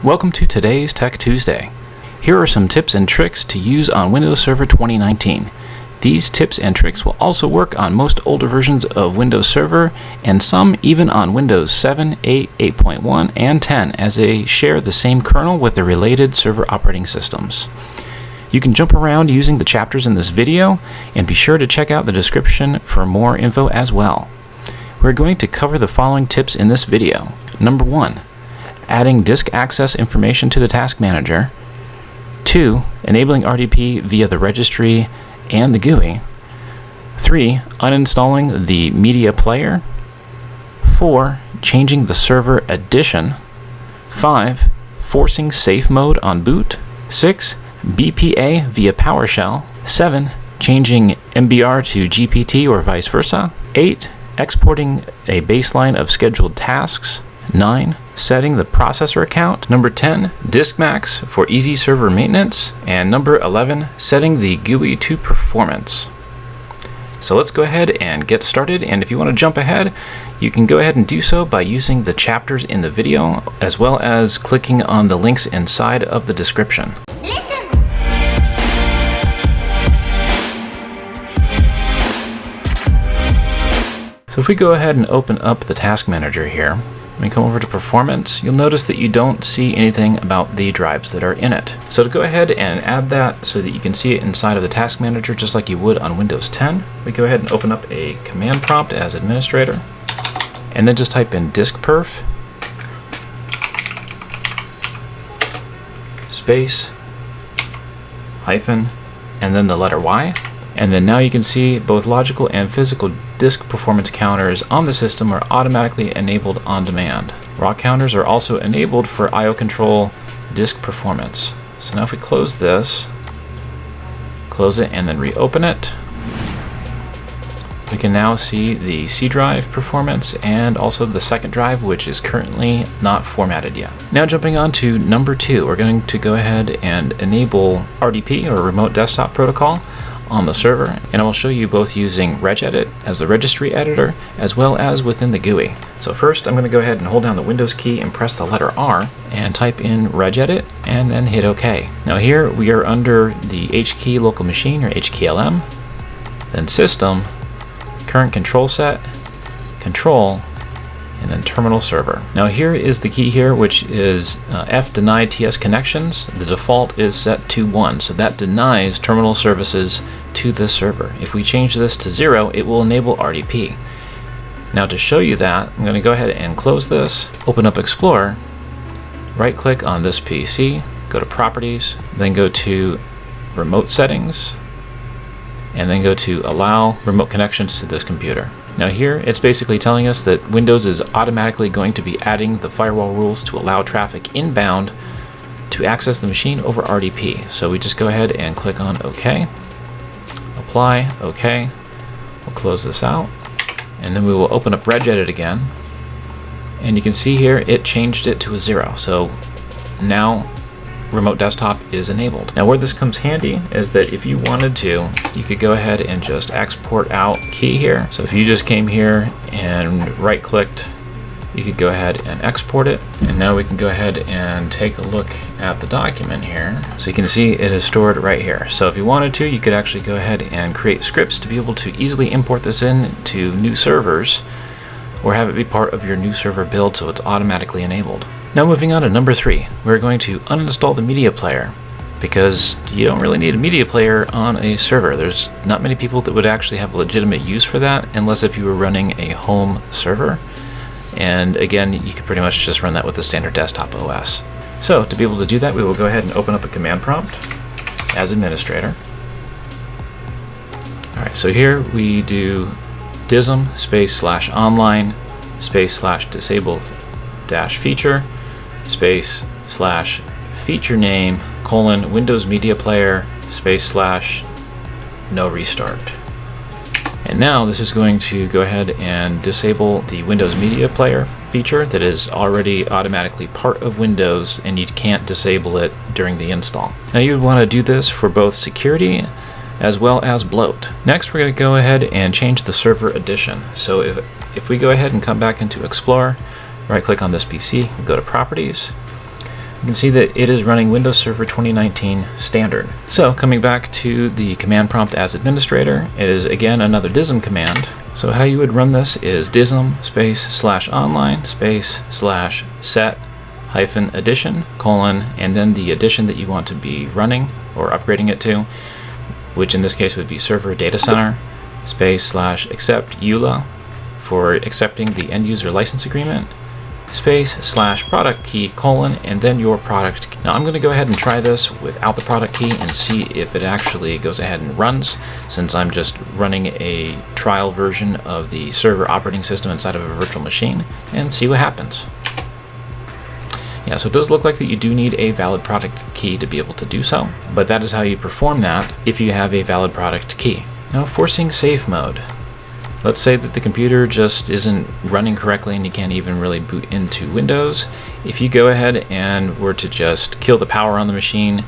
Welcome to today's Tech Tuesday. Here are some tips and tricks to use on Windows Server 2019. These tips and tricks will also work on most older versions of Windows Server and some even on Windows 7, 8, 8.1, and 10 as they share the same kernel with the related server operating systems. You can jump around using the chapters in this video and be sure to check out the description for more info as well. We're going to cover the following tips in this video. Number 1. Adding disk access information to the task manager. 2. Enabling RDP via the registry and the GUI. 3. Uninstalling the media player. 4. Changing the server edition. 5. Forcing safe mode on boot. 6. BPA via PowerShell. 7. Changing MBR to GPT or vice versa. 8. Exporting a baseline of scheduled tasks. 9. Setting the processor account. Number 10. Diskmax for easy server maintenance. And number 11. Setting the GUI to performance. So let's go ahead and get started, and if you want to jump ahead, you can go ahead and do so by using the chapters in the video, as well as clicking on the links inside of the description. So if we go ahead and open up the task manager here, when we come over to performance, you'll notice that you don't see anything about the drives that are in it. So to go ahead and add that so that you can see it inside of the task manager just like you would on Windows 10, we go ahead and open up a command prompt as administrator, and then just type in diskperf space hyphen and then the letter Y. And then now you can see both logical and physical disk performance counters on the system are automatically enabled on demand. Raw counters are also enabled for I/O control disk performance. So now if we close this, close it and then reopen it, we can now see the C drive performance and also the second drive, which is currently not formatted yet. Now jumping on to number 2, we're going to go ahead and enable RDP or remote desktop protocol on the server, and I will show you both using regedit as the registry editor as well as within the GUI. So first I'm going to go ahead and hold down the Windows key and press the letter R and type in regedit and then hit OK. Now here we are under the HKey local machine or HKLM, then system, current control set, control, and then terminal server. Now here is the key here, which is F deny TS connections. The default is set to 1, so that denies terminal services to this server. If we change this to 0, it will enable RDP. Now to show you that, I'm going to go ahead and close this, open up Explorer, right click on this PC, go to Properties, then go to Remote Settings, and then go to Allow Remote Connections to this computer. Now here, it's basically telling us that Windows is automatically going to be adding the firewall rules to allow traffic inbound to access the machine over RDP. So we just go ahead and click on OK, apply, OK. We'll close this out, and then we will open up regedit again. And you can see here, it changed it to a 0. So now remote desktop is enabled. Now where this comes handy is that if you wanted to, you could go ahead and just export out key here. So if you just came here and right clicked, you could go ahead and export it. And now we can go ahead and take a look at the document here. So you can see it is stored right here. So if you wanted to, you could actually go ahead and create scripts to be able to easily import this into new servers or have it be part of your new server build so it's automatically enabled. Now moving on to number 3, we're going to uninstall the media player because you don't really need a media player on a server. There's not many people that would actually have legitimate use for that unless if you were running a home server. And again, you could pretty much just run that with the standard desktop OS. So to be able to do that, we will go ahead and open up a command prompt as administrator. Alright, so here we do dism space / online space / disable dash feature space / feature name colon Windows Media Player space / no restart. And now this is going to go ahead and disable the Windows Media Player feature that is already automatically part of Windows, and you can't disable it during the install. Now you would want to do this for both security as well as bloat. Next we're going to go ahead and change the server edition. So if we go ahead and come back into Explorer, right click on this PC, go to Properties, you can see that it is running Windows Server 2019 standard. So coming back to the command prompt as administrator, it is again another dism command. So how you would run this is dism /online /set -addition : and then the edition that you want to be running or upgrading it to, which in this case would be server data center /accept EULA for accepting the end user license agreement /product key : and then your product key. Now I'm going to go ahead and try this without the product key and see if it actually goes ahead and runs, since I'm just running a trial version of the server operating system inside of a virtual machine, and see what happens. Yeah, so it does look like that you do need a valid product key to be able to do so, but that is how you perform that if you have a valid product key. Now, forcing safe mode. Let's say that the computer just isn't running correctly and you can't even really boot into Windows. If you go ahead and were to just kill the power on the machine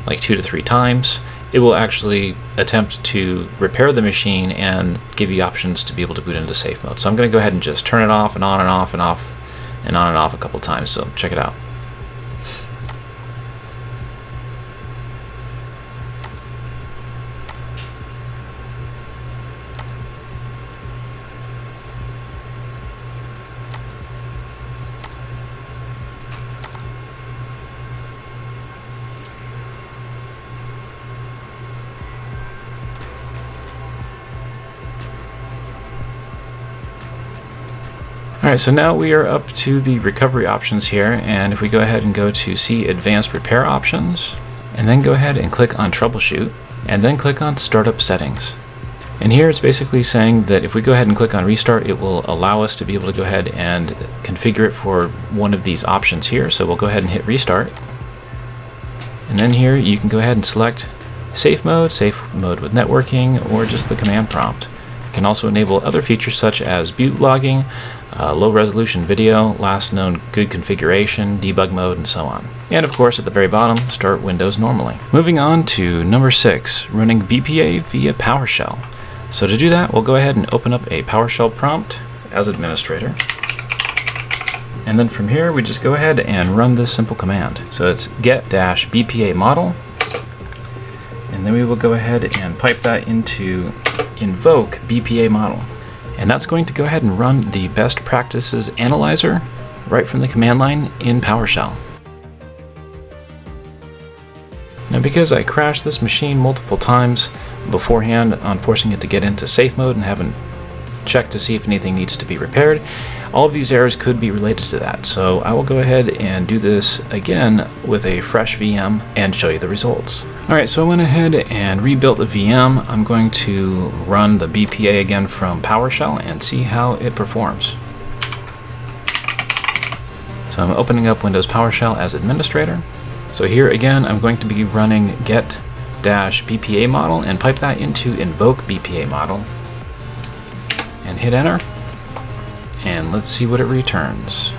like 2 to 3 times, it will actually attempt to repair the machine and give you options to be able to boot into safe mode. So I'm going to go ahead and just turn it off and on and off and off and on and off a couple times, so check it out. Alright, so now we are up to the recovery options here, and if we go ahead and go to see advanced repair options, and then go ahead and click on troubleshoot, and then click on startup settings. And here it's basically saying that if we go ahead and click on restart, it will allow us to be able to go ahead and configure it for one of these options here. So we'll go ahead and hit restart. And then here you can go ahead and select safe mode with networking, or just the command prompt. You can also enable other features such as boot logging, low resolution video, last known good configuration, debug mode, and so on. And of course at the very bottom, start Windows normally. Moving on to number 6, running BPA via PowerShell. So to do that, we'll go ahead and open up a PowerShell prompt as administrator. And then from here, we just go ahead and run this simple command. So it's get-bpa model. And then we will go ahead and pipe that into invoke BPA model. And that's going to go ahead and run the best practices analyzer right from the command line in PowerShell. Now, because I crashed this machine multiple times beforehand on forcing it to get into safe mode and haven't checked to see if anything needs to be repaired, all of these errors could be related to that. So I will go ahead and do this again with a fresh VM and show you the results. Alright, so I went ahead and rebuilt the VM. I'm going to run the BPA again from PowerShell and see how it performs. So I'm opening up Windows PowerShell as administrator. So here again, I'm going to be running get-bpa model and pipe that into invoke BPA model. And hit enter. And let's see what it returns.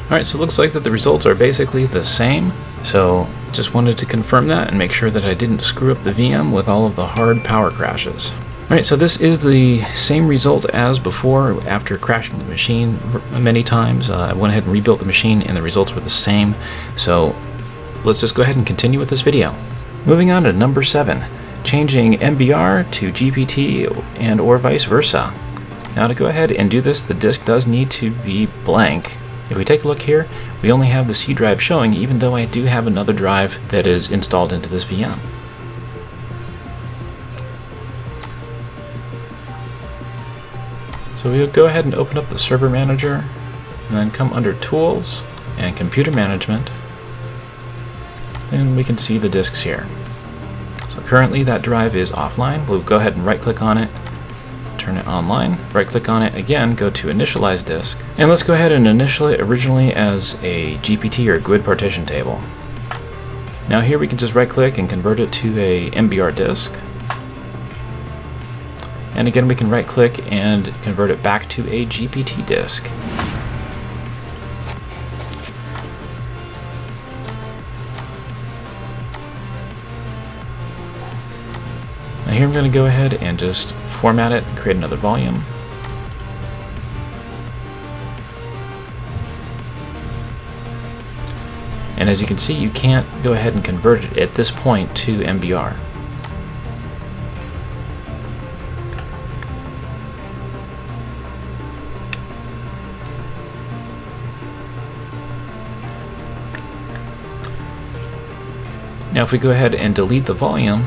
Alright, so it looks like that the results are basically the same. So just wanted to confirm that and make sure that I didn't screw up the VM with all of the hard power crashes. Alright, so this is the same result as before after crashing the machine many times. I went ahead and rebuilt the machine and the results were the same. So let's just go ahead and continue with this video. Moving on to number 7. Changing MBR to GPT and or vice versa. Now to go ahead and do this, the disk does need to be blank. If we take a look here, we only have the C drive showing, even though I do have another drive that is installed into this VM. So we'll go ahead and open up the server manager, and then come under tools and computer management, and we can see the disks here. So currently that drive is offline. We'll go ahead and right click on it, turn it online, right click on it again, go to initialize disk, and let's go ahead and initial it originally as a GPT or GUID partition table. Now here we can just right click and convert it to a MBR disk. And again we can right click and convert it back to a GPT disk. Now here I'm going to go ahead and just format it and create another volume. And as you can see, you can't go ahead and convert it at this point to MBR. Now if we go ahead and delete the volume,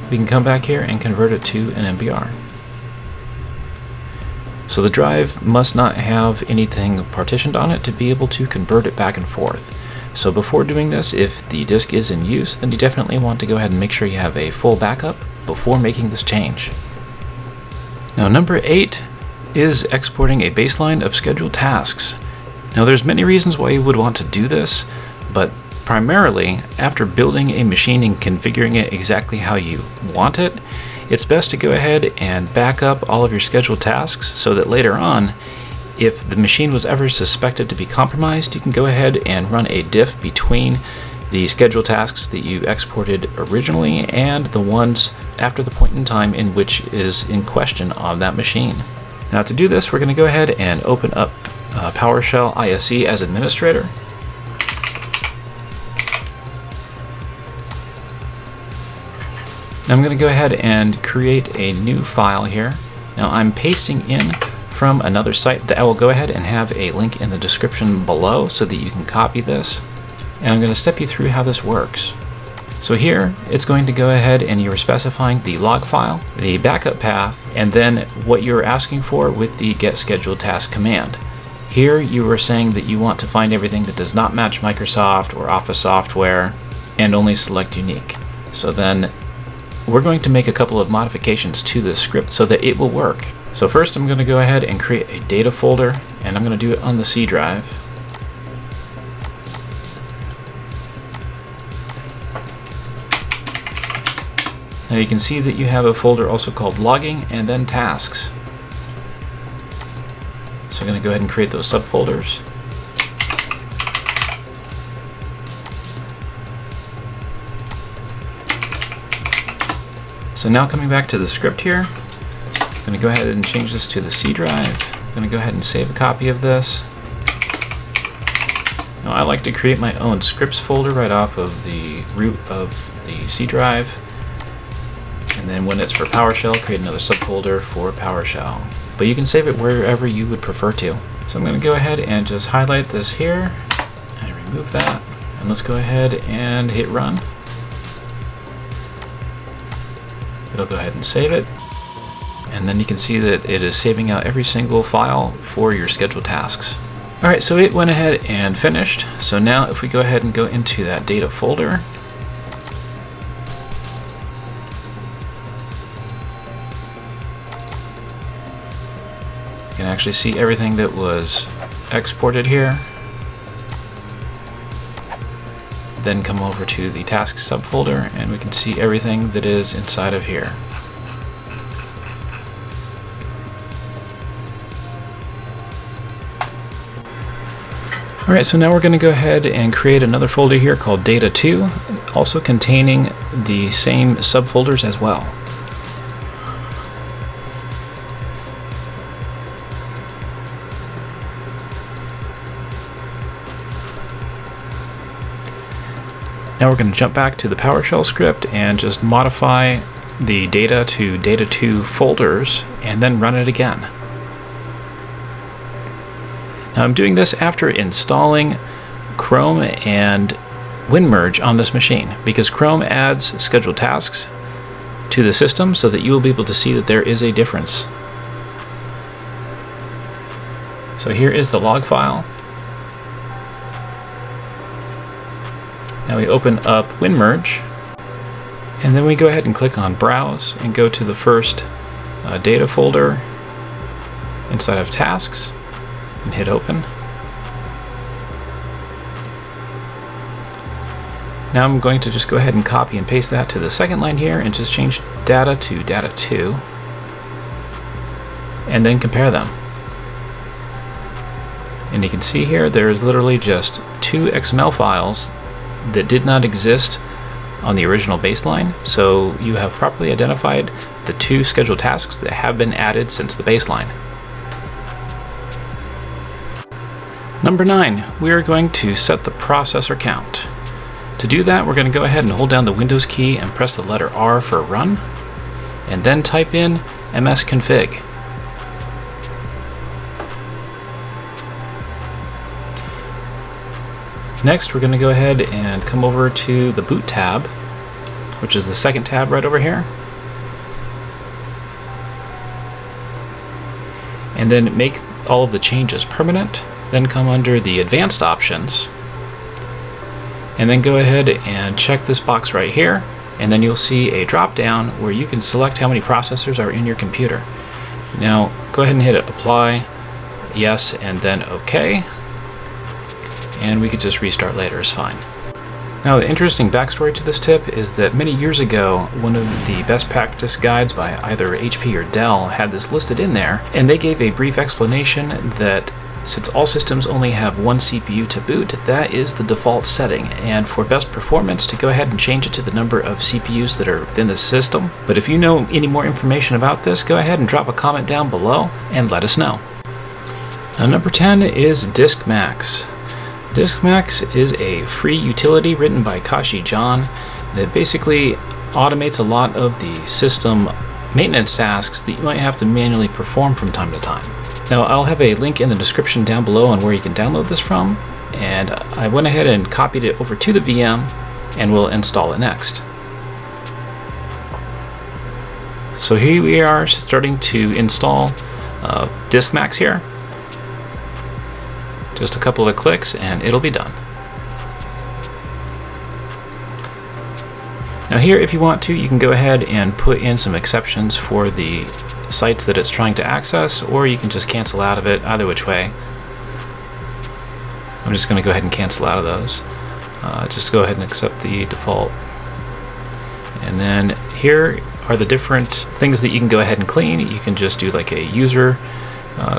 we can come back here and convert it to an MBR. So the drive must not have anything partitioned on it to be able to convert it back and forth. So before doing this, if the disk is in use, then you definitely want to go ahead and make sure you have a full backup before making this change. Now number 8 is exporting a baseline of scheduled tasks. Now there's many reasons why you would want to do this, but primarily after building a machine and configuring it exactly how you want it, it's best to go ahead and back up all of your scheduled tasks so that later on, if the machine was ever suspected to be compromised, you can go ahead and run a diff between the scheduled tasks that you exported originally and the ones after the point in time in which is in question on that machine. Now to do this, we're going to go ahead and open up PowerShell ISE as administrator. Now I'm going to go ahead and create a new file here. Now I'm pasting in from another site that I will go ahead and have a link in the description below so that you can copy this. And I'm going to step you through how this works. So here it's going to go ahead and you're specifying the log file, the backup path, and then what you're asking for with the get scheduled task command. Here you are saying that you want to find everything that does not match Microsoft or Office software and only select unique. So then we're going to make a couple of modifications to this script so that it will work. So first I'm going to go ahead and create a data folder, and I'm going to do it on the C drive. Now you can see that you have a folder also called logging and then tasks. So I'm going to go ahead and create those subfolders. So now coming back to the script here, I'm going to go ahead and change this to the C drive. I'm going to go ahead and save a copy of this. Now I like to create my own scripts folder right off of the root of the C drive. And then when it's for PowerShell, create another subfolder for PowerShell. But you can save it wherever you would prefer to. So I'm going to go ahead and just highlight this here and remove that. And let's go ahead and hit run. It'll go ahead and save it, and then you can see that it is saving out every single file for your scheduled tasks. Alright, so it went ahead and finished. So now if we go ahead and go into that data folder, you can actually see everything that was exported here. Then come over to the tasks subfolder and we can see everything that is inside of here. Alright, so now we're going to go ahead and create another folder here called Data 2, also containing the same subfolders as well. Now we're going to jump back to the PowerShell script and just modify the data to data 2 folders and then run it again. Now I'm doing this after installing Chrome and WinMerge on this machine because Chrome adds scheduled tasks to the system so that you will be able to see that there is a difference. So here is the log file. Now we open up WinMerge, and then we go ahead and click on Browse and go to the first data folder inside of Tasks and hit Open. Now I'm going to just go ahead and copy and paste that to the second line here and just change data to data 2 and then compare them. And you can see here there is literally just 2 XML files that did not exist on the original baseline, so you have properly identified the 2 scheduled tasks that have been added since the baseline. Number 9, we are going to set the processor count. To do that, we're going to go ahead and hold down the Windows key and press the letter R for run, and then type in msconfig. Next, we're going to go ahead and come over to the boot tab, which is the second tab right over here, and then make all of the changes permanent. Then come under the advanced options, and then go ahead and check this box right here, and then you'll see a drop down where you can select how many processors are in your computer. Now go ahead and hit apply, yes, and then OK, and we could just restart later is fine. Now, the interesting backstory to this tip is that many years ago, one of the best practice guides by either HP or Dell had this listed in there, and they gave a brief explanation that since all systems only have one CPU to boot, that is the default setting, and for best performance to go ahead and change it to the number of CPUs that are within the system. But if you know any more information about this, go ahead and drop a comment down below and let us know. Now, number 10 is Diskmax. Diskmax is a free utility written by Kashi John that basically automates a lot of the system maintenance tasks that you might have to manually perform from time to time. Now, I'll have a link in the description down below on where you can download this from, and I went ahead and copied it over to the VM and we'll install it next. So here we are starting to install Diskmax here. Just a couple of clicks and it'll be done. Now here, if you want to, you can go ahead and put in some exceptions for the sites that it's trying to access, or you can just cancel out of it, either which way. I'm just going to go ahead and cancel out of those. Just go ahead and accept the default. And then here are the different things that you can go ahead and clean. You can just do like a user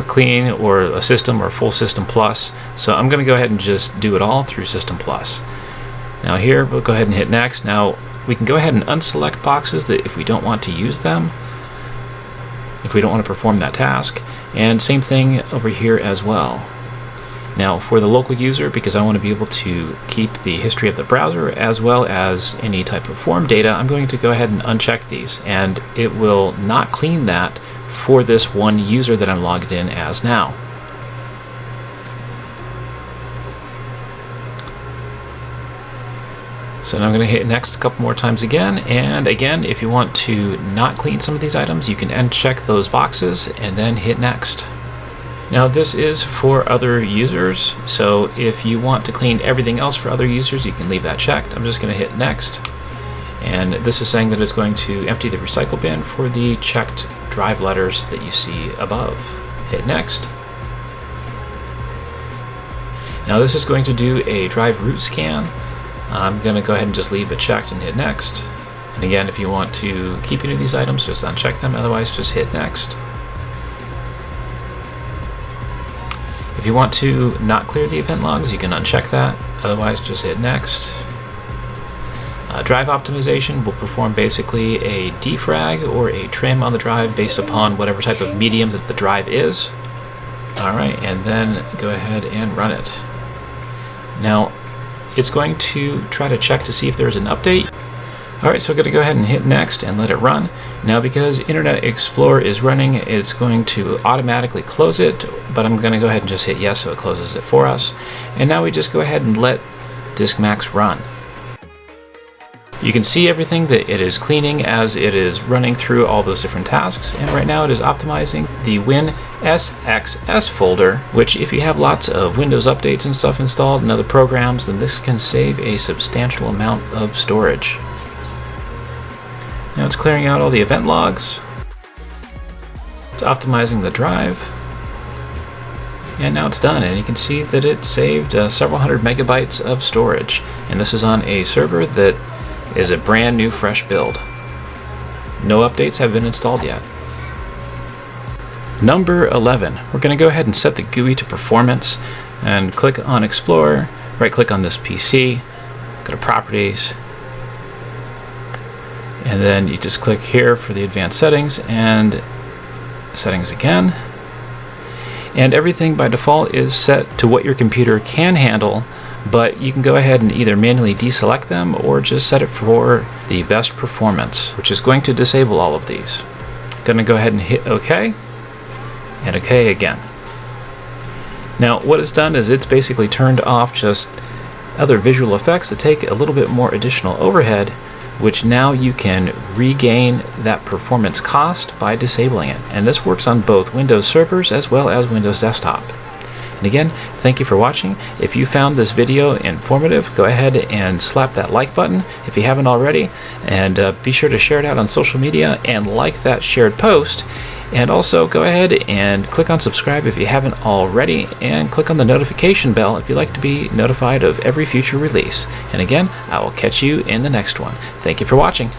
clean, or a system, or full system plus. So I'm going to go ahead and just do it all through system plus. Now here we'll go ahead and hit next. Now we can go ahead and unselect boxes that if we don't want to use them, if we don't want to perform that task, and same thing over here as well. Now for the local user, because I want to be able to keep the history of the browser as well as any type of form data, I'm going to go ahead and uncheck these, and it will not clean that for this one user that I'm logged in as now. So now I'm going to hit next a couple more times again, and again, if you want to not clean some of these items, you can uncheck those boxes and then hit next. Now this is for other users, so if you want to clean everything else for other users, you can leave that checked. I'm just going to hit next, and this is saying that it's going to empty the recycle bin for the checked drive letters that you see above. Hit next. Now this is going to do a drive root scan. I'm going to go ahead and just leave it checked and hit next. And again, if you want to keep any of these items, just uncheck them, otherwise just hit next. If you want to not clear the event logs, you can uncheck that, otherwise just hit next. Drive optimization will perform basically a defrag or a trim on the drive based upon whatever type of medium that the drive is. Alright, and then go ahead and run it. Now, it's going to try to check to see if there's an update. Alright, so I'm going to go ahead and hit next and let it run. Now because Internet Explorer is running, it's going to automatically close it, but I'm going to go ahead and just hit yes so it closes it for us. And now we just go ahead and let Diskmax run. You can see everything that it is cleaning as it is running through all those different tasks, and right now it is optimizing the WinSXS folder, which if you have lots of Windows updates and stuff installed and other programs, then this can save a substantial amount of storage. Now it's clearing out all the event logs. It's optimizing the drive. And now it's done, and you can see that it saved several hundred megabytes of storage. And this is on a server that is a brand new fresh build. No updates have been installed yet. Number 11, we're going to go ahead and set the GUI to performance and click on Explorer, right click on this PC, go to Properties, and then you just click here for the advanced settings and settings again. And everything by default is set to what your computer can handle, but you can go ahead and either manually deselect them or just set it for the best performance, which is going to disable all of these. Going to go ahead and hit OK, and OK again. Now what it's done is it's basically turned off just other visual effects that take a little bit more additional overhead, which now you can regain that performance cost by disabling it. And this works on both Windows servers as well as Windows Desktop. And again, thank you for watching. If you found this video informative, go ahead and slap that like button if you haven't already, and be sure to share it out on social media and like that shared post. And also go ahead and click on subscribe if you haven't already, and click on the notification bell if you'd like to be notified of every future release. And again, I will catch you in the next one. Thank you for watching.